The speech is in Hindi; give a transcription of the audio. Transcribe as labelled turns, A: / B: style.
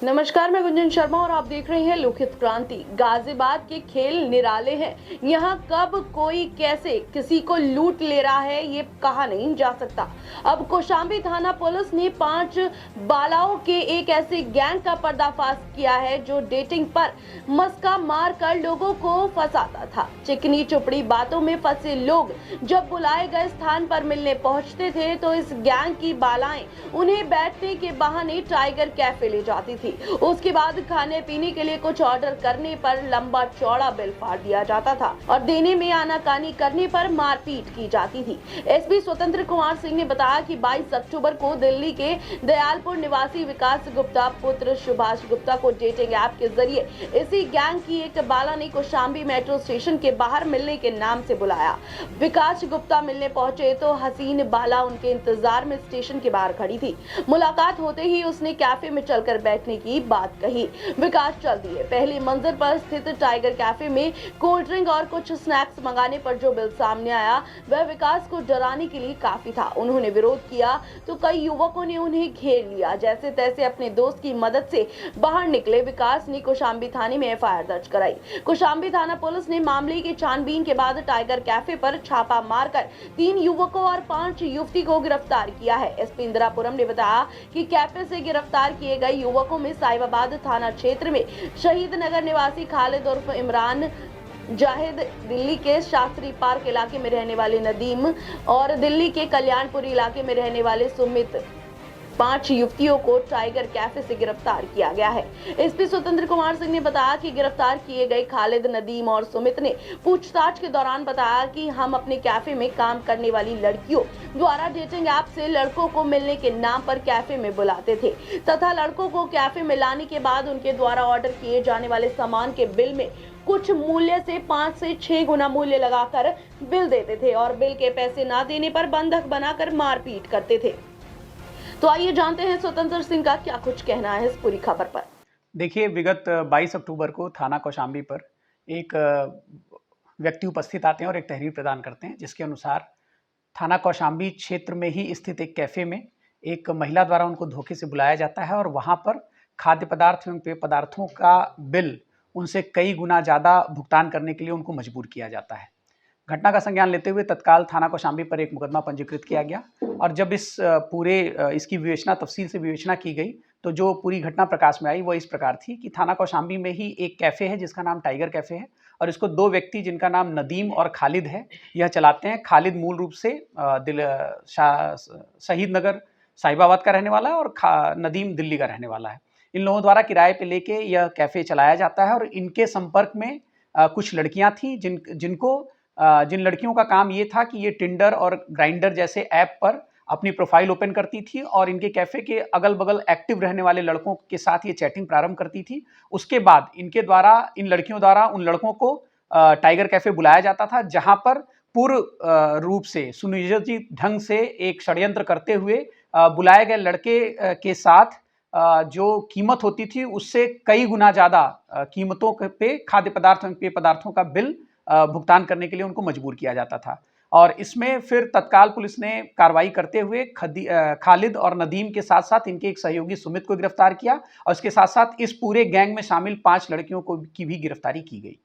A: नमस्कार, मैं गुंजन शर्मा और आप देख रहे हैं लोकहित क्रांति। गाजियाबाद के खेल निराले हैं। यहाँ कब कोई कैसे किसी को लूट ले रहा है ये कहा नहीं जा सकता। अब कौशाम्बी थाना पुलिस ने 5 बालाओं के एक ऐसे गैंग का पर्दाफाश किया है जो डेटिंग पर मस्का मार कर लोगों को फंसाता था। चिकनी चुपड़ी बातों में फंसे लोग जब बुलाए गए स्थान पर मिलने पहुंचते थे तो इस गैंग की बालाएं उन्हें बैठने के बहाने टाइगर कैफे ले जाती थी। उसके बाद खाने पीने के लिए कुछ ऑर्डर करने पर लंबा चौड़ा बिल फाड़ दिया जाता था और देने में आनाकानी करने पर मारपीट की जाती थी। एसपी स्वतंत्र कुमार सिंह ने बताया कि 22 अक्टूबर को दिल्ली के दयालपुर निवासी विकास गुप्ता पुत्र सुभाष गुप्ता को डेटिंग ऐप के जरिए इसी गैंग की एक बाला ने कौशाम्बी मेट्रो स्टेशन के बाहर मिलने के नाम से बुलाया। विकास गुप्ता मिलने पहुंचे तो हसीन बाला उनके इंतजार में स्टेशन के बाहर खड़ी थी। मुलाकात होते ही उसने कैफे में चलकर बैठने की बात कही। विकास चल दिए। पहली मंजिल पर स्थित टाइगर कैफे में कोल्ड ड्रिंक और कुछ स्नैक्स मंगाने पर जो बिल सामने आया वह विकास को डराने के लिए काफी था। उन्होंने विरोध किया तो कई युवकों ने उन्हें घेर लिया। जैसे तैसे अपने दोस्त की मदद से बाहर निकले विकास ने कौशाम्बी थाने में एफआईआर दर्ज कराई। कौशाम्बी थाना पुलिस ने मामले की छानबीन के बाद टाइगर कैफे पर छापा मारकर 3 युवकों और 5 युवती को गिरफ्तार किया है। एसपी इंदिरापुरम ने बताया कि कैफे से गिरफ्तार किए गए युवकों में साहिबाबाद थाना क्षेत्र में शहीद नगर निवासी खालिद उर्फ इमरान, जाहिद दिल्ली के शास्त्री पार्क इलाके में रहने वाले नदीम और दिल्ली के कल्याणपुरी इलाके में रहने वाले सुमित 5 युवतियों को टाइगर कैफे से गिरफ्तार किया गया है। एसपी स्वतंत्र कुमार सिंह ने बताया कि गिरफ्तार किए गए खालिद, नदीम और सुमित ने पूछताछ के दौरान बताया कि हम अपने कैफे में काम करने वाली लड़कियों द्वारा डेटिंग ऐप से लड़कों को मिलने के नाम पर कैफे में बुलाते थे तथा लड़कों को कैफे में लाने के बाद उनके द्वारा ऑर्डर किए जाने वाले सामान के बिल में कुछ मूल्य से 5 से 6 गुना मूल्य लगाकर बिल देते थे और बिल के पैसे ना देने पर बंधक बनाकर मारपीट करते थे। तो आइए जानते हैं स्वतंत्र सिंह का क्या कुछ कहना है इस पूरी खबर पर।
B: देखिए, विगत 22 अक्टूबर को थाना कौशाम्बी पर एक व्यक्ति उपस्थित आते हैं और एक तहरीर प्रदान करते हैं, जिसके अनुसार थाना कौशाम्बी क्षेत्र में ही स्थित एक कैफे में एक महिला द्वारा उनको धोखे से बुलाया जाता है और वहां पर खाद्य पदार्थ एवं पेय पदार्थों का बिल उनसे कई गुना ज़्यादा भुगतान करने के लिए उनको मजबूर किया जाता है। घटना का संज्ञान लेते हुए तत्काल थाना कौशाम्बी पर एक मुकदमा पंजीकृत किया गया और जब इसकी विवेचना तफसील से विवेचना की गई तो जो पूरी घटना प्रकाश में आई वो इस प्रकार थी कि थाना कौशाम्बी में ही एक कैफ़े है जिसका नाम टाइगर कैफ़े है और इसको 2 व्यक्ति जिनका नाम नदीम और खालिद है यह चलाते हैं। खालिद मूल रूप से शहीद नगर साहिबाबाद का रहने वाला है और नदीम दिल्ली का रहने वाला है। इन लोगों द्वारा किराए पे लेके यह कैफ़े चलाया जाता है और इनके संपर्क में कुछ लड़कियां थी जिन लड़कियों का काम ये था कि ये टिंडर और ग्राइंडर जैसे ऐप पर अपनी प्रोफाइल ओपन करती थी और इनके कैफे के अगल बगल एक्टिव रहने वाले लड़कों के साथ ये चैटिंग प्रारंभ करती थी। उसके बाद इन लड़कियों द्वारा उन लड़कों को टाइगर कैफे बुलाया जाता था, जहां पर पूर्ण रूप से सुनियोजित ढंग से एक षड्यंत्र करते हुए बुलाए गए लड़के के साथ जो कीमत होती थी उससे कई गुना ज्यादा कीमतों पे खाद्य पदार्थ एवं पेय पदार्थों का बिल भुगतान करने के लिए उनको मजबूर किया जाता था। और इसमें फिर तत्काल पुलिस ने कार्रवाई करते हुए खालिद और नदीम के साथ साथ इनके एक सहयोगी सुमित को गिरफ्तार किया और इसके साथ साथ इस पूरे गैंग में शामिल 5 लड़कियों को की भी गिरफ्तारी की गई।